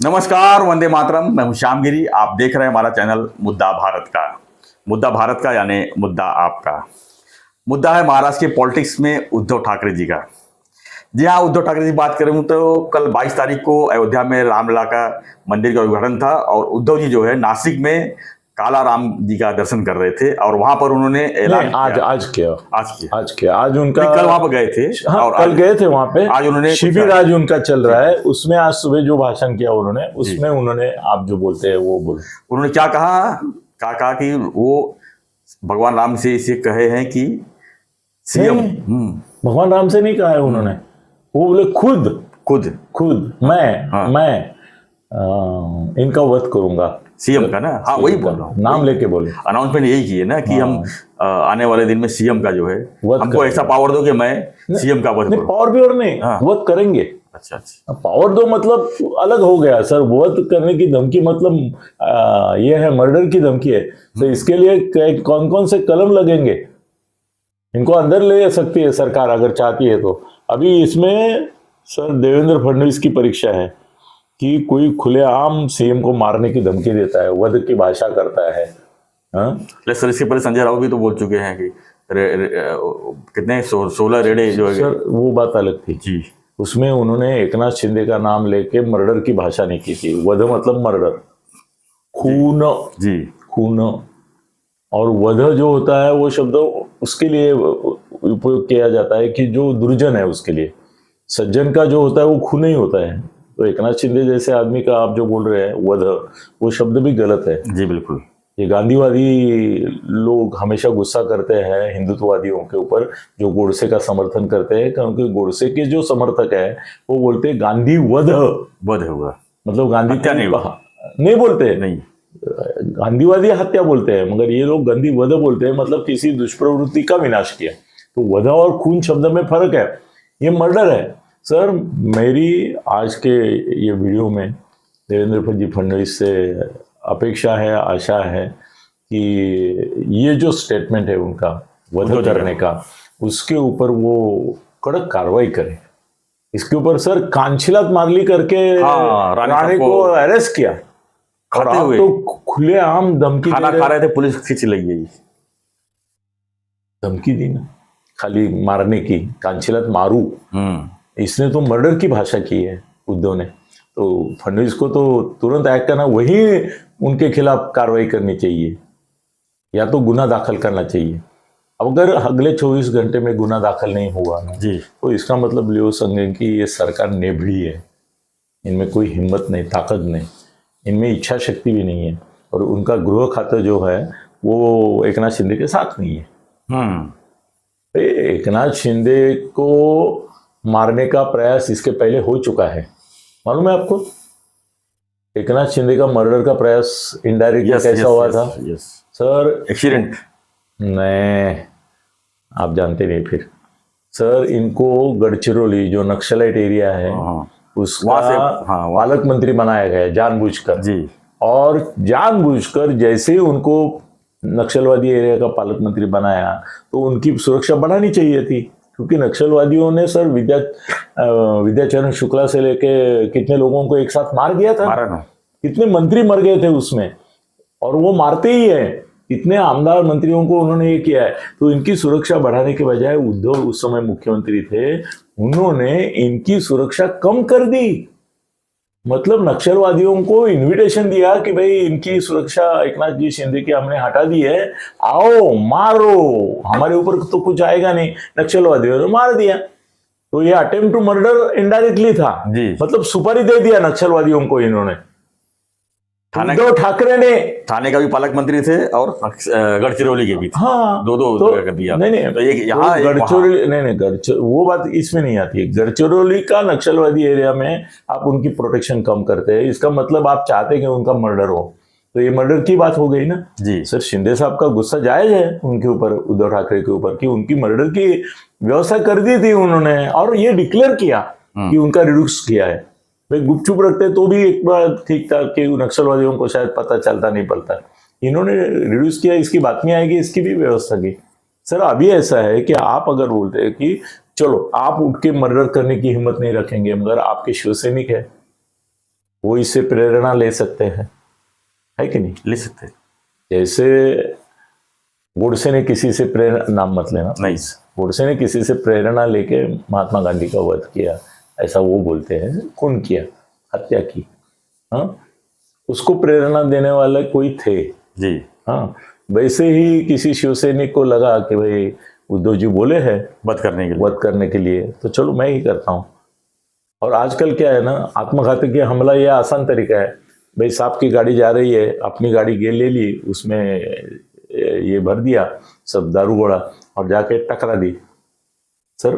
नमस्कार, वंदे मातरम। मैं हूं श्यामगिरी। आप देख रहे हैं हमारा चैनल मुद्दा भारत का। मुद्दा भारत का यानी मुद्दा आपका। मुद्दा है महाराष्ट्र के पॉलिटिक्स में उद्धव ठाकरे जी का। जी हाँ, उद्धव ठाकरे जी बात करूं तो कल 22 तारीख को अयोध्या में रामलला का मंदिर का उद्घाटन था और उद्धव जी जो है नासिक में काला राम जी का दर्शन कर रहे थे और वहां पर उन्होंने ऐलान आज किया आज उनका कल वहां पर गए थे। हाँ, और कल गए थे वहां पे। आज उन्होंने शिविर आज उनका चल रहा है, उसमें आज सुबह जो भाषण किया उन्होंने, उसमें उन्होंने आप जो बोलते हैं वो बोले। उन्होंने क्या कहा कि वो भगवान राम से इसे कहे हैं कि सीएम। भगवान राम से नहीं कहा है उन्होंने, वो बोले खुद मैं इनका वध करूंगा। सीएम का ना, हाँ वही बोल रहा हूँ, नाम लेके बोले। अनाउंसमेंट यही की है ना कि हम आने वाले दिन में सीएम का जो है हमको ऐसा पावर दो कि मैं सीएम का वध करूं। पावर भी और नहीं, वध करेंगे। अच्छा, पावर दो मतलब अलग हो गया सर। वध करने की धमकी मतलब ये है, मर्डर की धमकी है। तो इसके लिए कौन कौन से कलम लगेंगे? इनको अंदर ले सकती है सरकार अगर चाहती है तो। अभी इसमें सर देवेंद्र फडणवीस की परीक्षा है कि कोई खुलेआम सीएम को मारने की धमकी देता है, वध की भाषा करता है। सर इसके पहले संजय राउत भी तो बोल चुके हैं कि कितने 16 रेडे जो है। सर वो बात अलग थी जी, उसमें उन्होंने एकनाथ शिंदे का नाम लेके मर्डर की भाषा नहीं की थी। वध मतलब मर्डर, खून। और वध जो होता है वो शब्द उसके लिए उपयोग किया जाता है कि जो दुर्जन है उसके लिए। सज्जन का जो होता है वो खून नहीं होता है। तो एकनाथ शिंदे जैसे आदमी का आप जो बोल रहे हैं वध, वो शब्द भी गलत है जी। बिल्कुल, ये गांधीवादी लोग हमेशा गुस्सा करते हैं हिंदुत्ववादियों के ऊपर जो गोडसे का समर्थन करते हैं, क्योंकि गोडसे के जो समर्थक है वो बोलते हैं गांधी वध होगा, मतलब गांधी हत्या नहीं बोलते, नहीं गांधीवादी हत्या बोलते हैं, मगर ये लोग गांधी वध बोलते हैं, मतलब किसी दुष्प्रवृत्ति का विनाश किया। तो वध और खून शब्द में फर्क है, ये मर्डर है। सर मेरी आज के ये वीडियो में देवेंद्र जी फडणवीस से अपेक्षा है, आशा है कि ये जो स्टेटमेंट है उनका वध करने का, उसके ऊपर वो कड़क कार्रवाई करें। इसके ऊपर सर कांचिलात मारली करके राणे को अरेस्ट किया और आप तो खुलेआम धमकी खाना खा रहे थे, पुलिस खींच ली गई, धमकी दी ना खाली मारने की, कांचिलात मारू। इसने तो मर्डर की भाषा की है उद्धव ने। तो फडणवीस को तो तुरंत एक्ट करना, वही उनके खिलाफ कार्रवाई करनी चाहिए या तो गुना दाखिल करना चाहिए। अब अगर अगले 24 घंटे में गुना दाखिल नहीं हुआ ना जी, तो इसका मतलब लियो समझें कि ये सरकार नेभड़ी है, इनमें कोई हिम्मत नहीं, ताकत नहीं, इनमें इच्छा शक्ति भी नहीं है। और उनका गृह खाता जो है वो एकनाथ शिंदे के साथ नहीं है। एकनाथ शिंदे को मारने का प्रयास इसके पहले हो चुका है, मालूम है आपको? एकनाथ शिंदे का मर्डर का प्रयास इनडायरेक्टली कैसा हुआ था सर? एक्सीडेंट नहीं, आप जानते नहीं फिर। सर इनको गढ़चिरौली जो नक्सलाइट एरिया है उसका पालक मंत्री बनाया गया जानबूझकर जी। और जानबूझकर जैसे ही उनको नक्सलवादी एरिया का पालक मंत्री बनाया तो उनकी सुरक्षा बढ़ानी चाहिए थी, क्योंकि नक्सलवादियों ने सर विद्याचरण शुक्ला से लेके कितने लोगों को एक साथ मार दिया था, कितने मंत्री मर गए थे उसमें, और वो मारते ही है। इतने आमदार मंत्रियों को उन्होंने ये किया है। तो इनकी सुरक्षा बढ़ाने के बजाय उद्धव उस समय मुख्यमंत्री थे, उन्होंने इनकी सुरक्षा कम कर दी। मतलब नक्सलवादियों को इनविटेशन दिया कि भाई इनकी सुरक्षा एकनाथ जी शिंदे की हमने हटा दी है, आओ मारो, हमारे ऊपर तो कुछ आएगा नहीं। नक्सलवादियों ने मार दिया। तो ये अटेम्प्ट टू मर्डर इनडायरेक्टली था जी, मतलब सुपारी दे दिया नक्सलवादियों को इन्होंने। उद्धव ठाकरे ने थाने का भी पालक मंत्री थे और गढ़चिरौली के भी थे। हाँ, दो कर दिया। नहीं तो यहाँ गढ़चिरौली नहीं, वो बात इसमें नहीं आती है। गढ़चिरौली का नक्सलवादी एरिया में आप उनकी प्रोटेक्शन कम करते हैं, इसका मतलब आप चाहते हैं कि उनका मर्डर हो, तो ये मर्डर की बात हो गई ना जी। सर शिंदे साहब का गुस्सा जायज है उनके ऊपर, उद्धव ठाकरे के ऊपर, कि उनकी मर्डर की व्यवस्था कर दी थी उन्होंने और ये डिक्लेयर किया कि उनका रिड्यूस किया है। भाई गुपचुप रखते तो भी एक बार ठीक था कि नक्सलवादियों को शायद पता चलता नहीं पड़ता, इन्होंने रिड्यूस किया, इसकी बात नहीं आएगी, इसकी भी व्यवस्था की। सर अभी ऐसा है कि आप अगर बोलते हैं कि चलो आप उठ के मर्डर करने की हिम्मत नहीं रखेंगे, मगर आपके शिवसैनिक है, वो इससे प्रेरणा ले सकते हैं, है कि नहीं? ले सकते हैं। जैसे गोडसे ने किसी से प्रेरणा, नाम मत लेना, नहीं, गोडसे ने किसी से प्रेरणा लेके महात्मा गांधी का वध किया, ऐसा वो बोलते हैं, खून किया, हत्या की। हाँ, उसको प्रेरणा देने वाले कोई थे जी। हाँ, वैसे ही किसी शिवसैनिक को लगा कि भाई उद्धव जी बोले हैं वध करने के लिए, तो चलो मैं ही करता हूँ। और आजकल क्या है ना, आत्मघातकी हमला ये आसान तरीका है। भाई सांप की गाड़ी जा रही है, अपनी गाड़ी ले ली, उसमें ये भर दिया सब दारू गोला और जाके टकरा दी। सर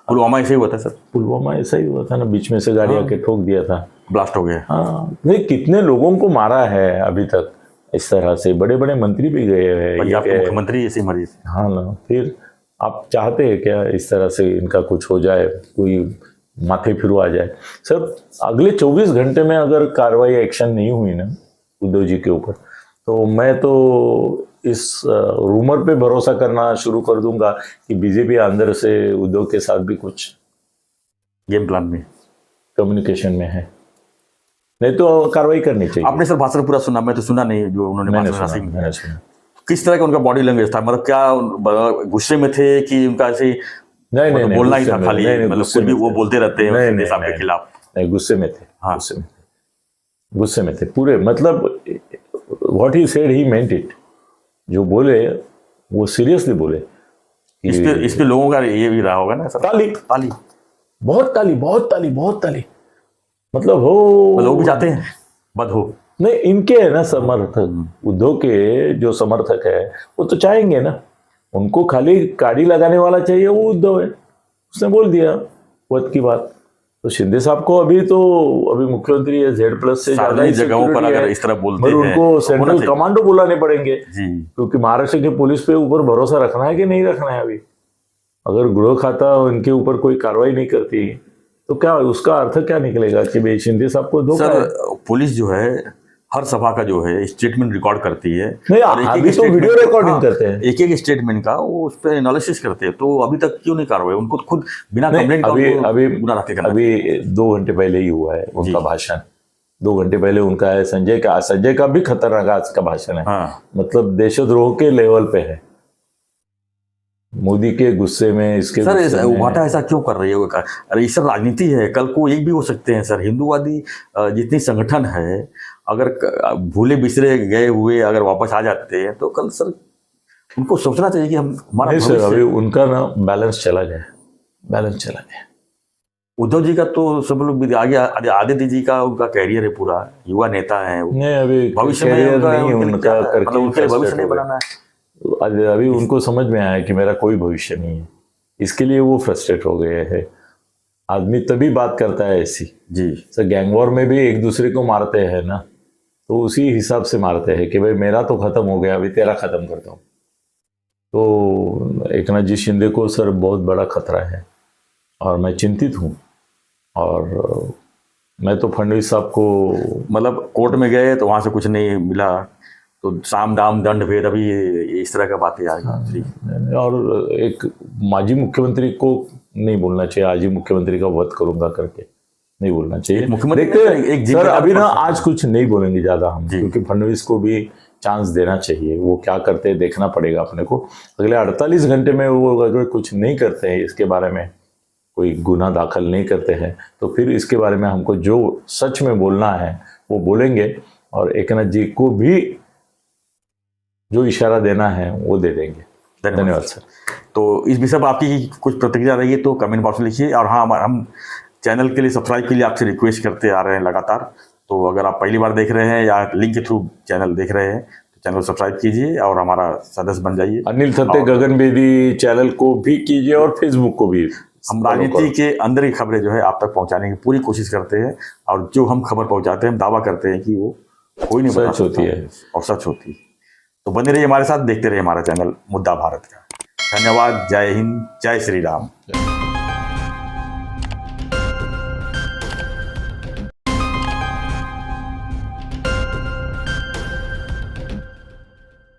पुलवामा ऐसे ही हुआ था सर, पुलवामा ऐसा ही हुआ था ना, बीच में से गाड़ी आके ठोक दिया था, ब्लास्ट हो गया। हाँ, नहीं कितने लोगों को मारा है अभी तक इस तरह से, बड़े बड़े मंत्री भी गए हैं, पंजाब के मुख्यमंत्री ऐसे मरे। हाँ ना, फिर आप चाहते हैं क्या इस तरह से इनका कुछ हो जाए, कोई माथे फिरू आ जाए? सर अगले 24 घंटे में अगर कार्रवाई एक्शन नहीं हुई ना उद्धव जी के ऊपर, तो मैं तो इस रूमर पे भरोसा करना शुरू कर दूंगा कि बीजेपी अंदर से उद्धव के साथ भी कुछ गेम प्लान में, कम्युनिकेशन में है, नहीं तो कार्रवाई करनी चाहिए। आपने सर भाषण पूरा सुना? मैं तो सुना नहीं जो उन्होंने मैंने भाषण सुना। किस तरह का उनका बॉडी लैंग्वेज था? मतलब क्या गुस्से में थे कि उनका ऐसे नहीं, बोलना ही था खाली, मतलब कुछ भी वो बोलते रहते हैं नहीं, साहब के खिलाफ? नहीं, गुस्से में थे। हाँ, गुस्से में थे पूरे, मतलब what he said he meant it. जो बोले वो सीरियसली बोले। इस पे लोगों का ये भी रहा होगा ना सर, ताली बहुत ताली, मतलब हो, लोग भी चाहते हैं बद हो। नहीं, इनके है ना समर्थक, उद्धव के जो समर्थक है वो तो चाहेंगे ना, उनको खाली गाड़ी लगाने वाला चाहिए, वो उद्धव है, उसने बोल दिया वध की बात। तो शिंदे साहब को अभी मुख्यमंत्री है, Z+ से ज्यादा जगहों पर अगर इस तरह बोलते हैं, उनको सेंट्रल कमांडो बुलाने पड़ेंगे जी, क्योंकि महाराष्ट्र के पुलिस पे ऊपर भरोसा रखना है कि नहीं रखना है। अभी अगर गृह खाता उनके ऊपर कोई कार्रवाई नहीं करती तो क्या उसका अर्थ क्या निकलेगा कि भाई शिंदे साहब को धोखा है। पुलिस जो है हर सभा का जो है स्टेटमेंट रिकॉर्ड करती है, नहीं, अभी तो वीडियो रिकॉर्डिंग करते हैं, एक स्टेटमेंट का वो उस पर एनालिसिस करते हैं। तो अभी तक क्यों नहीं कार्रवाई? उनको खुद बिना कंप्लेंट अभी 2 घंटे पहले ही हुआ है उनका भाषण, 2 घंटे पहले उनका है। संजय का भी खतरनाक आज का भाषण है। हाँ, मतलब देशद्रोह के लेवल पे है, मोदी के गुस्से में, इसके सर वाटा ऐसा क्यों कर रही है? अरे ये सर राजनीति है, कल को एक भी हो सकते हैं सर। हिंदूवादी जितनी संगठन है, अगर भूले बिसरे गए हुए अगर वापस आ जाते हैं तो कल सर उनको सोचना चाहिए कि हम हमारा सर अभी उनका ना बैलेंस चला गया। उद्धव जी का तो सब लोग आगे, आदित्य जी का उनका कैरियर है, पूरा युवा नेता है, नहीं अभी भविष्य में उनका भविष्य नहीं बनाना है। अभी उनको समझ में आया कि मेरा कोई भविष्य नहीं है, इसके लिए वो फ्रस्ट्रेट हो गए हैं। आदमी तभी बात करता है ऐसी जी सर, गैंग वॉर में भी एक दूसरे को मारते हैं ना, तो उसी हिसाब से मारते हैं कि भाई मेरा तो खत्म हो गया, अभी तेरा खत्म करता हूँ। तो एकनाथ जी शिंदे को सर बहुत बड़ा खतरा है और मैं चिंतित हूँ। और मैं तो फडणवीस साहब को, मतलब कोर्ट में गए तो वहाँ से कुछ नहीं मिला, तो साम दाम दंड भेद, अभी इस तरह का बातें आ रही। और एक माजी मुख्यमंत्री को नहीं बोलना चाहिए आज ही मुख्यमंत्री का वध करूंगा करके, नहीं बोलना चाहिए। मुख्यमंत्री सर अभी ना आज कुछ नहीं बोलेंगे ज्यादा हम, क्योंकि फडणवीस को भी चांस देना चाहिए, वो क्या करते हैं देखना पड़ेगा अपने को। अगले 48 घंटे में वो अगर कुछ नहीं करते हैं, इसके बारे में कोई गुनाह दाखिल नहीं करते हैं, तो फिर इसके बारे में हमको जो सच में बोलना है वो बोलेंगे, और एकनाथ जी को भी जो इशारा देना है वो दे देंगे। धन्यवाद सर। तो इस विषय पर आपकी कुछ प्रतिक्रिया रही है तो कमेंट बॉक्स में लिखिए। और हाँ, हम चैनल के लिए सब्सक्राइब के लिए आपसे रिक्वेस्ट करते आ रहे हैं लगातार। तो अगर आप पहली बार देख रहे हैं या लिंक के थ्रू चैनल देख रहे हैं तो चैनल को सब्सक्राइब कीजिए और हमारा सदस्य बन जाइए। अनिल थत्ते गगन बेदी चैनल को भी कीजिए और फेसबुक को भी। हम राजनीति के अंदर की खबरें जो है आप तक पहुंचाने की पूरी कोशिश करते हैं, और जो हम खबर पहुंचाते हैं हम दावा करते हैं कि वो कोई नहीं बता होती है और सच होती है। तो बने रहिए हमारे साथ, देखते रहिए हमारा चैनल मुद्दा भारत का। धन्यवाद। जय हिंद, जय श्री राम।